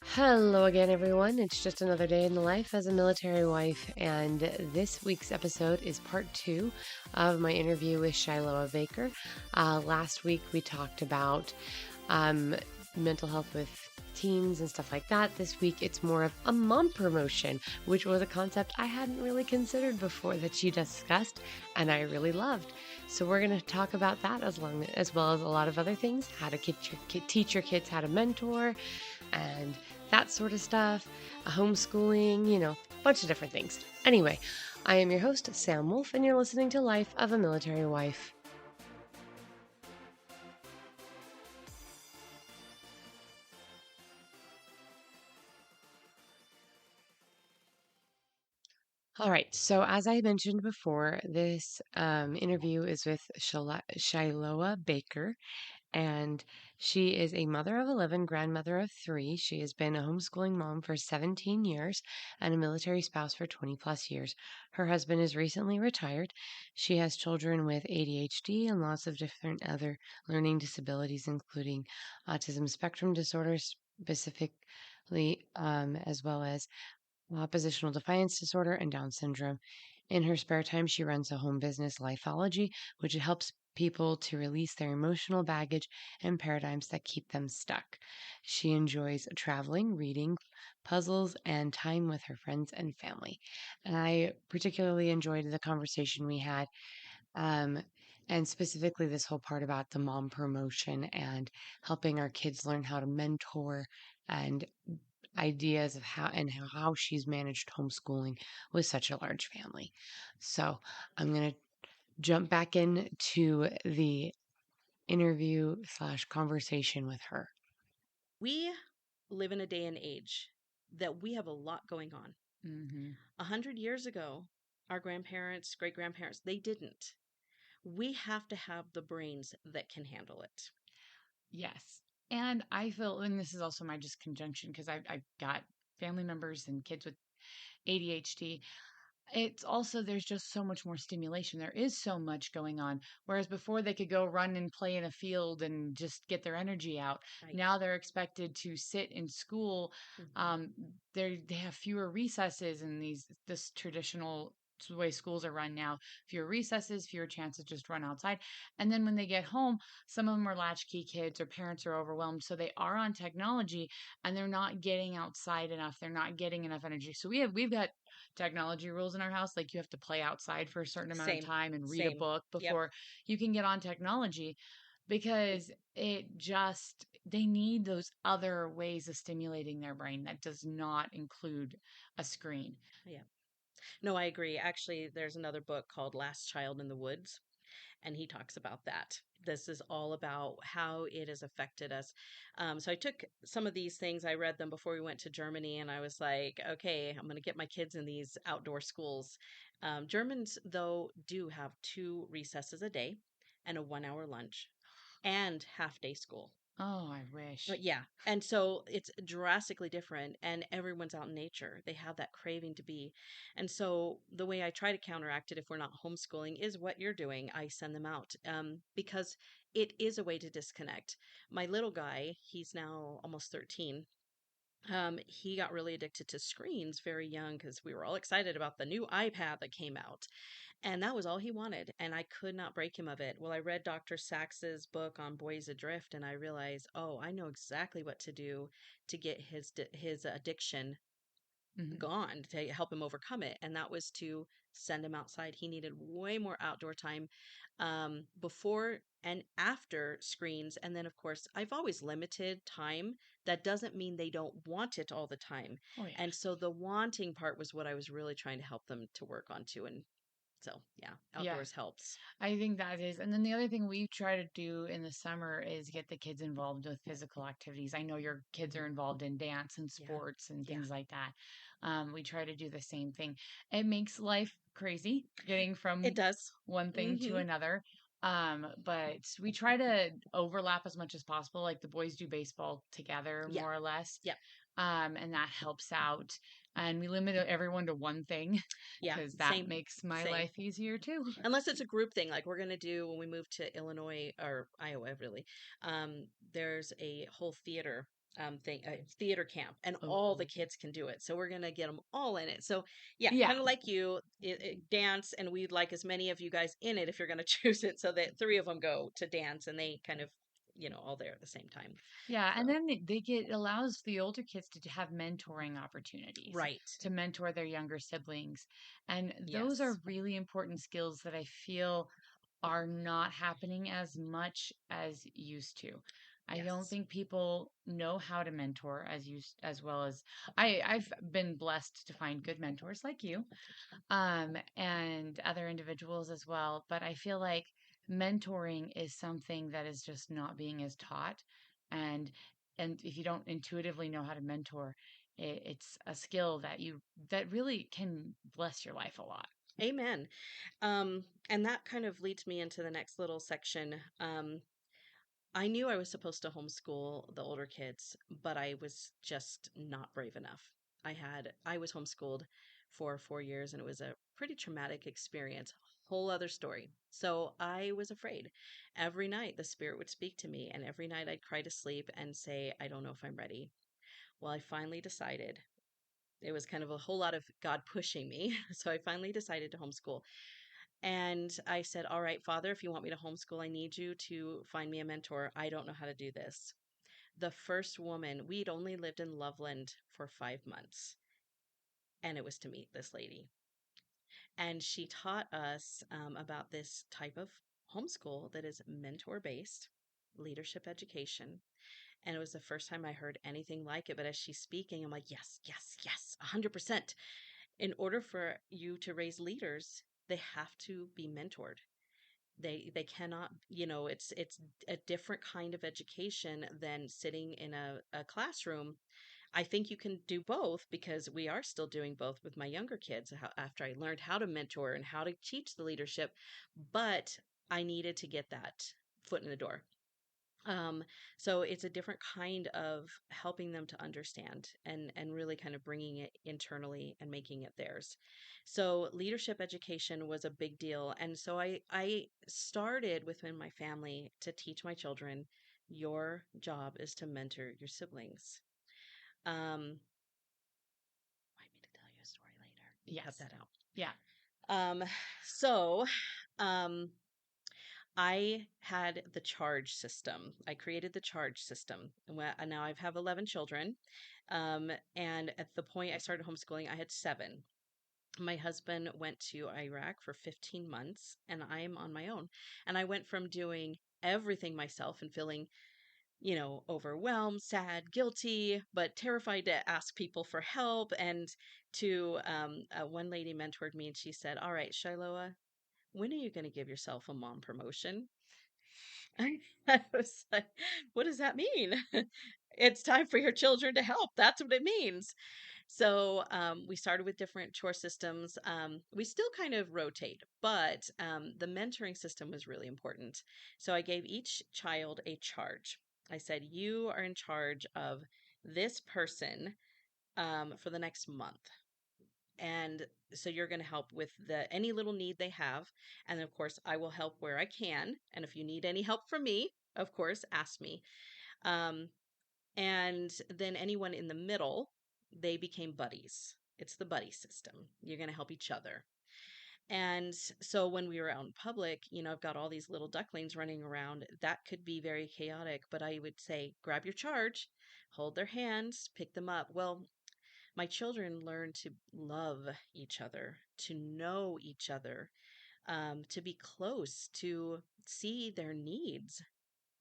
Hello again, everyone. It's just another day in the life as a military wife, and this week's episode is part two of my interview with Shiloh Baker. Last week we talked about um, mental health with teens and stuff like that. This week it's more of a mom promotion, which was a concept I hadn't really considered before that she discussed and I really loved. So we're going to talk about that as well as a lot of other things, how to teach your kids how to mentor and that sort of stuff, homeschooling, a bunch of different things. Anyway, I am your host, Sam Wolf, and you're listening to Life of a Military Wife. All right, so as I mentioned before, this interview is with Shiloh Baker, and she is a mother of 11, grandmother of 3. She has been a homeschooling mom for 17 years and a military spouse for 20 plus years. Her husband is recently retired. She has children with ADHD and lots of different other learning disabilities, including autism spectrum disorder, specifically, as well as oppositional defiance disorder, and Down syndrome. In her spare time, she runs a home business, Lifeology, which helps people to release their emotional baggage and paradigms that keep them stuck. She enjoys traveling, reading, puzzles, and time with her friends and family. And I particularly enjoyed the conversation we had, um, and specifically this whole part about the mom promotion and helping our kids learn how to mentor and ideas of how she's managed homeschooling with such a large family. So I'm going to jump back into the interview slash conversation with her. We live in a day and age that we have a lot going on. Mm-hmm. 100 years ago, our grandparents, great grandparents, they didn't. We have to have the brains that can handle it. Yes. And I feel, and this is also my just conjunction because I've got family members and kids with ADHD. It's also, there's just so much more stimulation. There is so much going on. Whereas before they could go run and play in a field and just get their energy out. Right. Now they're expected to sit in school. Mm-hmm. They have fewer recesses in this traditional way schools are run now. Fewer recesses, fewer chances to just run outside. And then when they get home, some of them are latchkey kids or parents are overwhelmed. So they are on technology and they're not getting outside enough. They're not getting enough energy. So we've got technology rules in our house, like you have to play outside for a certain amount of Same. time and read a Same. book Yep. before you can get on technology, because they need those other ways of stimulating their brain that does not include a screen. Yeah. No, I agree. Actually, there's another book called Last Child in the Woods, and he talks about that. This is all about how it has affected us. So I took some of these things, I read them before we went to Germany, and I was like, okay, I'm going to get my kids in these outdoor schools. Germans, though, do have 2 recesses a day and a 1 hour lunch and half day school. Oh, I wish. But yeah. And so it's drastically different, and everyone's out in nature. They have that craving to be. And so the way I try to counteract it if we're not homeschooling is what you're doing. I send them out because it is a way to disconnect. My little guy, he's now almost 13. He got really addicted to screens very young because we were all excited about the new iPad that came out. And that was all he wanted, and I could not break him of it. Well, I read Dr. Sax's book on Boys Adrift, and I realized, oh, I know exactly what to do to get his addiction Hmm. gone, to help him overcome it. And that was to send him outside. He needed way more outdoor time before and after screens. And then, of course, I've always limited time. That doesn't mean they don't want it all the time. Oh yeah. And so the wanting part was what I was really trying to help them to work on too. And so, yeah, Yeah, outdoors helps. I think that is. And then the other thing we try to do in the summer is get the kids involved with physical activities. I know your kids Mhm. are involved in dance and Yeah. sports and Yeah. things like that. We try to do the same thing. It makes life crazy getting It from does. one thing to Mhm. another. But we try to overlap as much as possible. Like the boys do baseball together, Yeah. more or less. Yep. And that helps out. and we limit everyone to one thing Yeah, because that same, makes my same. life easier too. Unless it's a group thing, like we're gonna do when we move to Illinois or Iowa, really. There's a whole theater thing, theater camp, and all the Oh, kids can do it. So we're gonna get them all in it. So yeah, yeah. kind of like you, dance, and we'd like as many of you guys in it if you're gonna choose it, so that three of them go to dance, and they kind of, all there at the same time. Yeah, and So then they get allows the older kids to have mentoring opportunities, right, to mentor their younger siblings. And those are yes, really important skills that I feel are not happening as much as used to. I don't yes, think people know how to mentor as well as I've been blessed to find good mentors like you, and other individuals as well. But I feel like mentoring is something that is just not being as taught, and and if you don't intuitively know how to mentor, it's a skill that really can bless your life a lot. amen. And that kind of leads me into the next little section. I knew I was supposed to homeschool the older kids, but I was just not brave enough. I was homeschooled for 4 years, and it was a pretty traumatic experience. Whole other story. So I was afraid. Every night the spirit would speak to me, and every night I'd cry to sleep and say, I don't know if I'm ready. Well, I finally decided. It was kind of a whole lot of God pushing me. So I finally decided to homeschool. And I said, all right, Father, if you want me to homeschool, I need you to find me a mentor. I don't know how to do this. The first woman, we'd only lived in Loveland for 5 months, and it was to meet this lady. And she taught us about this type of homeschool that is mentor based leadership education. And it was the first time I heard anything like it. But as she's speaking, I'm like, yes, yes, yes, 100%. In order for you to raise leaders, they have to be mentored. They cannot, it's a different kind of education than sitting in a classroom. I think you can do both because we are still doing both with my younger kids after I learned how to mentor and how to teach the leadership, but I needed to get that foot in the door. um, so it's a different kind of helping them to understand and really kind of bringing it internally and making it theirs. So leadership education was a big deal, and so I started within my family to teach my children, your job is to mentor your siblings. Want me to tell you a story later? You cut Yes. that out. Yeah. Um, so um, I had the charge system. I created the charge system. And now I have 11 children. And at the point I started homeschooling, I had seven. My husband went to Iraq for 15 months, and I'm on my own. And I went from doing everything myself and feeling, overwhelmed, sad, guilty, but terrified to ask people for help. And to one lady mentored me, and she said, all right, Shiloh, when are you going to give yourself a mom promotion? I was like, what does that mean? It's time for your children to help. That's what it means. So we started with different chore systems. We still kind of rotate, but the mentoring system was really important. So I gave each child a charge. I said, you are in charge of this person for the next month. And so you're going to help with any little need they have, and of course I will help where I can, and if you need any help from me, of course ask me. um, and then anyone in the middle, they became buddies. It's the buddy system. You're going to help each other. And so when we were out in public, I've got all these little ducklings running around. That could be very chaotic, but I would say, grab your charge, hold their hands, pick them up. Well, my children learn to love each other, to know each other, to be close, to see their needs.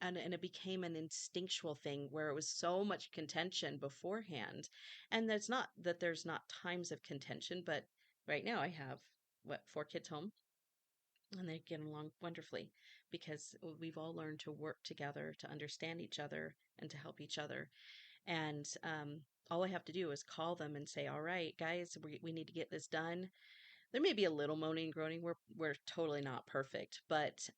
And it became an instinctual thing where it was so much contention beforehand. And that's not that there's not times of contention, but right now I have, what, four kids home, and they get along wonderfully because we've all learned to work together, to understand each other, and to help each other. And all I have to do is call them and say, all right, guys, we need to get this done. There may be a little moaning and groaning. We're totally not perfect, but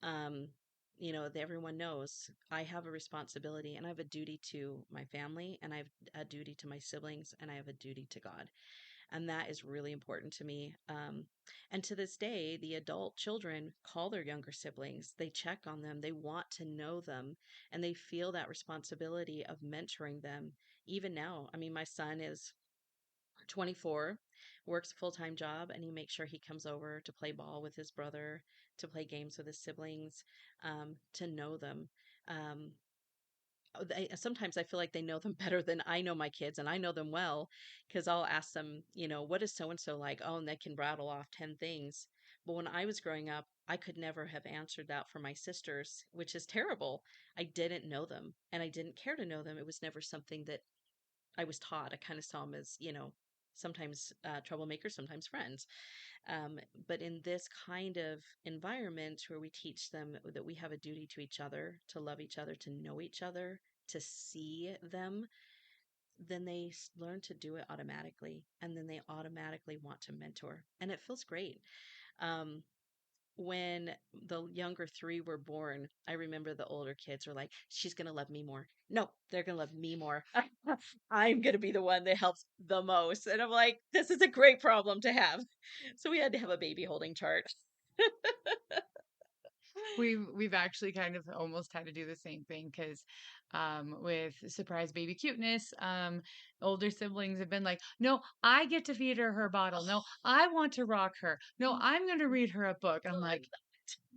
everyone knows I have a responsibility, and I have a duty to my family, and I have a duty to my siblings, and I have a duty to God. And that is really important to me. And to this day, the adult children call their younger siblings, they check on them, they want to know them, and they feel that responsibility of mentoring them. Even now, I mean, my son is 24, works a full-time job, and he makes sure he comes over to play ball with his brother, to play games with his siblings, to know them. Um, Sometimes I feel like they know them better than I know my kids, and I know them well because I'll ask them, what is so and so like? Oh, and they can rattle off 10 things. But when I was growing up, I could never have answered that for my sisters, which is terrible. I didn't know them and I didn't care to know them. It was never something that I was taught. I kind of saw them as, sometimes troublemakers, sometimes friends. Um, but in this kind of environment where we teach them that we have a duty to each other, to love each other, to know each other, to see them, then they learn to do it automatically. And then they automatically want to mentor. And it feels great. Um, when the younger three were born, I remember the older kids were like, she's going to love me more. No, they're going to love me more. I'm going to be the one that helps the most. And I'm like, this is a great problem to have. So we had to have a baby holding chart. We've actually kind of almost had to do the same thing because with surprise baby cuteness, older siblings have been like, no, I get to feed her her bottle. No, I want to rock her. No, I'm going to read her a book. I'm like,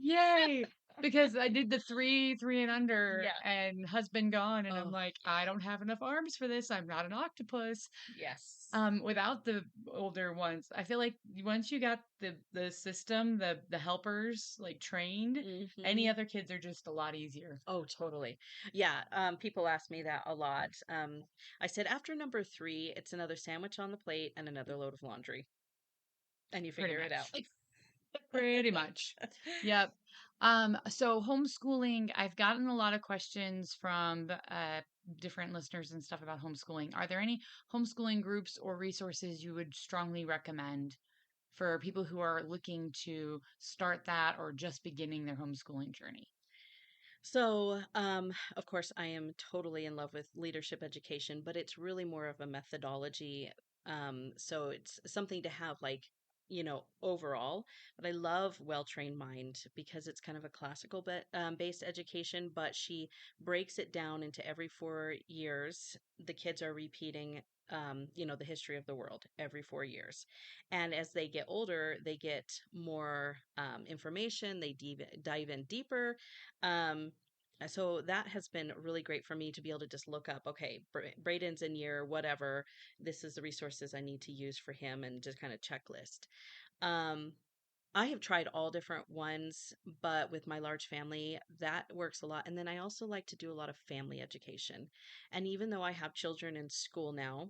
yay! Because I did the three and under, Yeah. and husband gone, and I'm Oh, like, I don't have enough arms for this. I'm not an octopus. yes. Without the older ones, I feel like once you got the system, the helpers like trained, any Hmm. other kids are just a lot easier. Oh, totally. Yeah. People ask me that a lot. I said after number three, it's another sandwich on the plate and another load of laundry, and you Pretty figure it out. much. Pretty much. Yep. So homeschooling, I've gotten a lot of questions from different listeners and stuff about homeschooling. Are there any homeschooling groups or resources you would strongly recommend for people who are looking to start that or just beginning their homeschooling journey? So, of course, I am totally in love with leadership education, but it's really more of a methodology. So it's something to have like, overall. But I love Well Trained Mind because it's kind of a classical based education, but she breaks it down into every 4 years. The kids are repeating. The history of the world every 4 years. And as they get older, they get more information, they dive in deeper. So that has been really great for me to be able to just look up, okay, Braden's in year, whatever. This is the resources I need to use for him and just kind of checklist. Um, I have tried all different ones, but with my large family, that works a lot. And then I also like to do a lot of family education. And even though I have children in school now,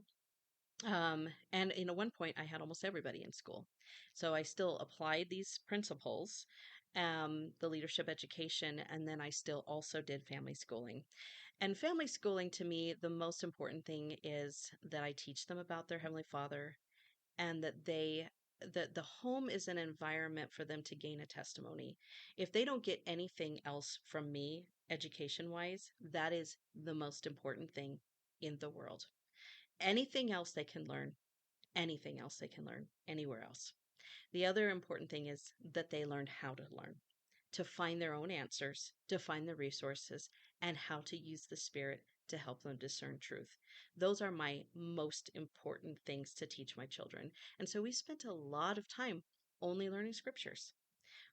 and at one point, I had almost everybody in school. So I still applied these principles, the leadership education, and then I still also did family schooling. And family schooling to me, the most important thing is that I teach them about their Heavenly Father and that the home is an environment for them to gain a testimony. If they don't get anything else from me, education wise, that is the most important thing in the world. Anything else they can learn, anything else they can learn anywhere else. The other important thing is that they learn how to learn, to find their own answers, to find the resources, and how to use the Spirit to help them discern truth. Those are my most important things to teach my children. And so we spent a lot of time only learning scriptures.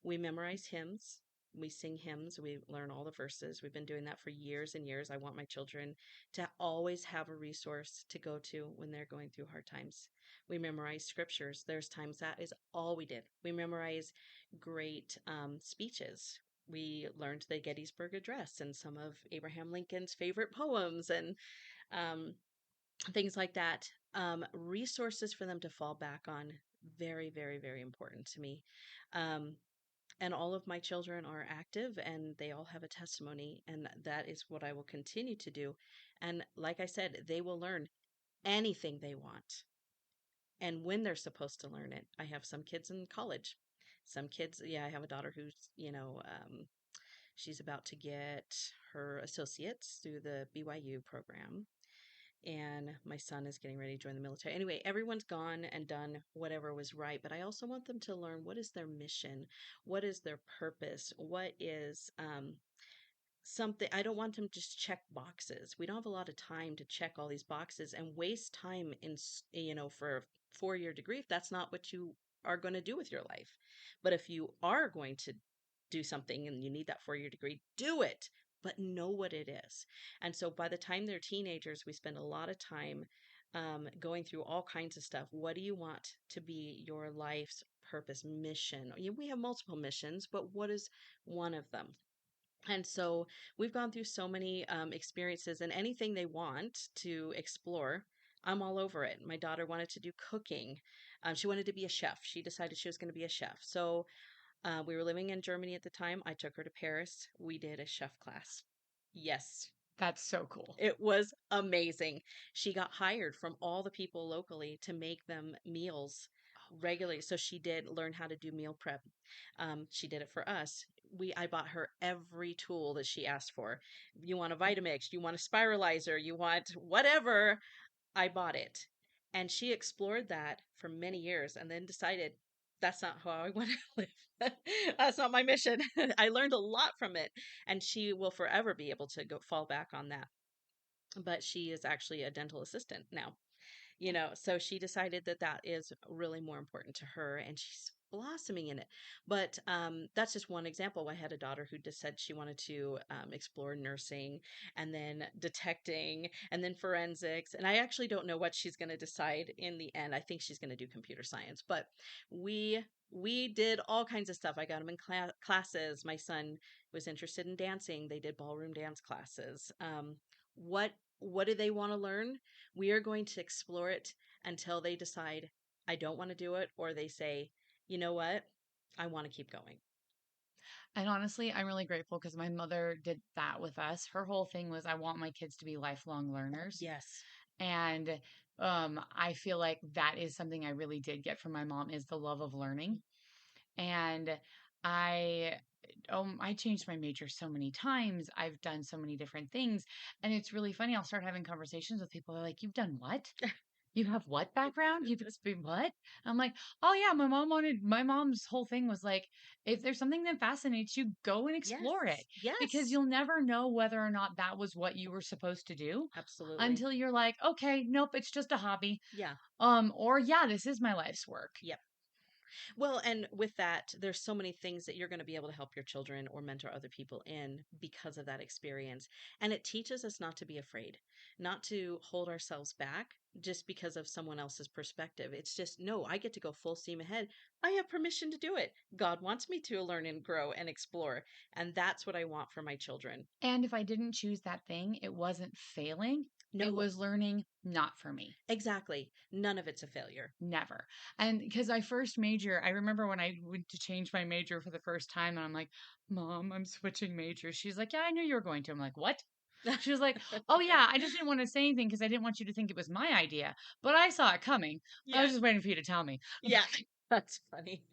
We memorize hymns. We sing hymns. We learn all the verses. We've been doing that for years and years. I want my children to always have a resource to go to when they're going through hard times. We memorize scriptures. There's times that is all we did. We memorize great speeches. We learned the Gettysburg Address and some of Abraham Lincoln's favorite poems and um, things like that. Resources for them to fall back on. Very, very, very important to me. Um, and all of my children are active and they all have a testimony, and that is what I will continue to do. And like I said, they will learn anything they want and when they're supposed to learn it. I have some kids in college. Some kids, yeah, I have a daughter who's, she's about to get her associates through the BYU program. and my son is getting ready to join the military. Anyway, everyone's gone and done whatever was right, but I also want them to learn what is their mission, what is their purpose, what is something. I don't want them to just check boxes. We don't have a lot of time to check all these boxes and waste time for a 4-year degree if that's not what you are going to do with your life. But if you are going to do something and you need that 4-year degree, do it, but know what it is. And so by the time they're teenagers, we spend a lot of time going through all kinds of stuff. What do you want to be your life's purpose, mission? We have multiple missions, but what is one of them? And so we've gone through so many experiences, and anything they want to explore, I'm all over it. My daughter wanted to do cooking. She wanted to be a chef. She decided she was going to be a chef. So we were living in Germany at the time. I took her to Paris. We did a chef class. Yes, That's so cool. it was amazing. She got hired from all the people locally to make them meals regularly. So she did learn how to do meal prep. She did it for us. I bought her every tool that she asked for. You want a Vitamix, you want a spiralizer, you want whatever. I bought it. And she explored that for many years and then decided that's not how I want to live. That's not my mission. I learned a lot from it. And she will forever be able to go fall back on that. But she is actually a dental assistant now, so she decided that that is really more important to her, and she's blossoming in it. But that's just one example. I had a daughter who just said she wanted to explore nursing, and then detecting, and then forensics, and I actually don't know what she's going to decide in the end. I think she's going to do computer science, but we did all kinds of stuff. I got him in classes. My son was interested in dancing. They did ballroom dance classes. What do they want to learn? We are going to explore it until they decide, I don't want to do it, or they say, you know what? I want to keep going. And honestly, I'm really grateful because my mother did that with us. Her whole thing was, I want my kids to be lifelong learners. Yes. And I feel like that is something I really did get from my mom is the love of learning. And I I changed my major so many times. I've done so many different things. And it's really funny. I'll start having conversations with people. They're like, you've done what? You have what background? You've experienced what? I'm like, oh yeah, my mom's whole thing was like, if there's something that fascinates you, go and Yes. explore it because Yes. you'll never know whether or not that was what you were supposed to do Absolutely. until you're like, okay, nope, it's just a hobby. Yeah. Or yeah, this is my life's work. Yep. Well, and with that, there's so many things that you're going to be able to help your children or mentor other people in because of that experience. And it teaches us not to be afraid, not to hold ourselves back just because of someone else's perspective. It's just, no, I get to go full steam ahead. I have permission to do it. God wants me to learn and grow and explore. And that's what I want for my children. And if I didn't choose that thing, it wasn't failing. It No, was learning not for me. exactly. None of it's a failure. Never. And because I remember when I went to change my major for the first time, and I'm like, Mom, I'm switching majors. She's like, yeah, I knew you were going to. I'm like, what? She was like, oh, yeah, I just didn't want to say anything because I didn't want you to think it was my idea, but I saw it coming. I Yeah. was just waiting for you to tell me. Yeah. That's funny.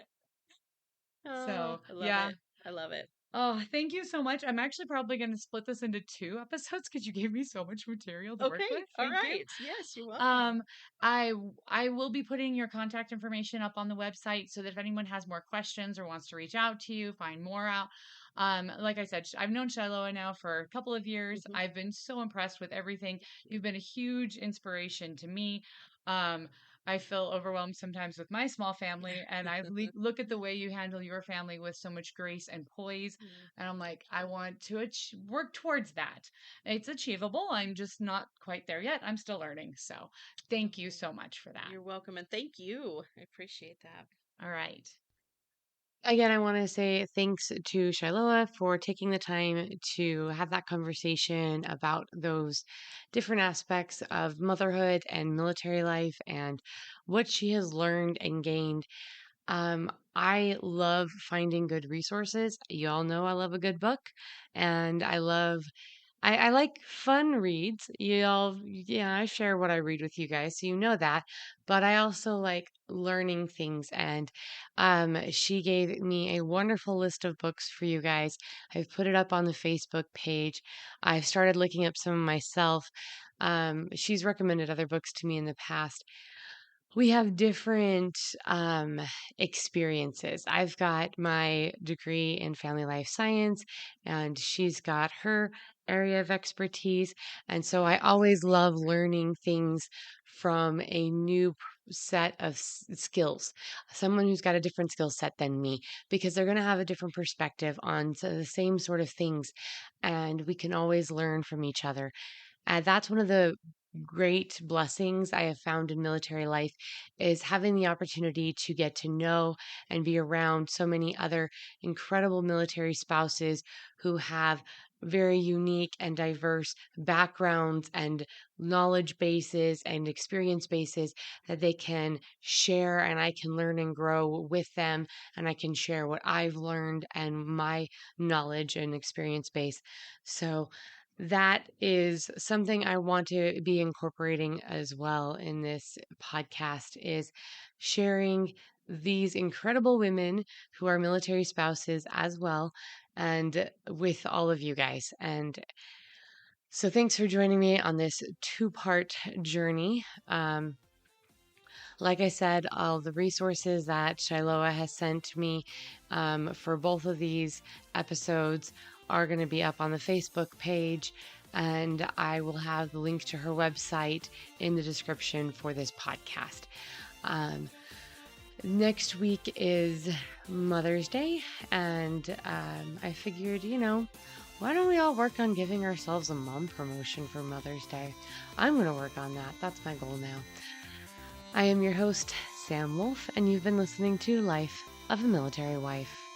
Oh, So, I love yeah. it. I love it. Oh, thank you so much. I'm actually probably going to split this into 2 episodes because you gave me so much material to work Okay. with. All Thank you. right. Yes, you're welcome. Um, I will be putting your contact information up on the website so that if anyone has more questions or wants to reach out to you, find more out. Like I said, I've known Shiloh now for a couple of years. Mhm. I've been so impressed with everything. You've been a huge inspiration to me. Um, I feel overwhelmed sometimes with my small family, and look at the way you handle your family with so much grace and poise. Mm, And I'm like, thank I you. want to work towards that. It's achievable. I'm just not quite there yet. I'm still learning. So thank you Oh, so much for that. you're welcome. And thank you. I appreciate that. All right. Again, I want to say thanks to Shiloh for taking the time to have that conversation about those different aspects of motherhood and military life and what she has learned and gained. I love finding good resources. You all know I love a good book, and I like fun reads. Yeah, I share what I read with you guys, so you know that. But I also like learning things, and she gave me a wonderful list of books for you guys. I've put it up on the Facebook page. I've started looking up some myself. She's recommended other books to me in the past. We have different um, experiences. I've got my degree in family life science, and she's got her area of expertise. And so I always love learning things from a new set of skills, someone who's got a different skill set than me, because they're going to have a different perspective on the same sort of things. And we can always learn from each other. And that's one of the great blessings I have found in military life is having the opportunity to get to know and be around so many other incredible military spouses who have very unique and diverse backgrounds and knowledge bases and experience bases that they can share, and I can learn and grow with them, and I can share what I've learned and my knowledge and experience base. So that is something I want to be incorporating as well in this podcast is sharing these incredible women who are military spouses as well, and with all of you guys. And so thanks for joining me on this two-part journey. Like I said, all the resources that Shiloah has sent me for both of these episodes are going to be up on the Facebook page, and I will have the link to her website in the description for this podcast. Next week is Mother's Day, and I figured, why don't we all work on giving ourselves a mom promotion for Mother's Day? I'm going to work on that. That's my goal now. I am your host, Sam Wolf, and you've been listening to Life of a Military Wife.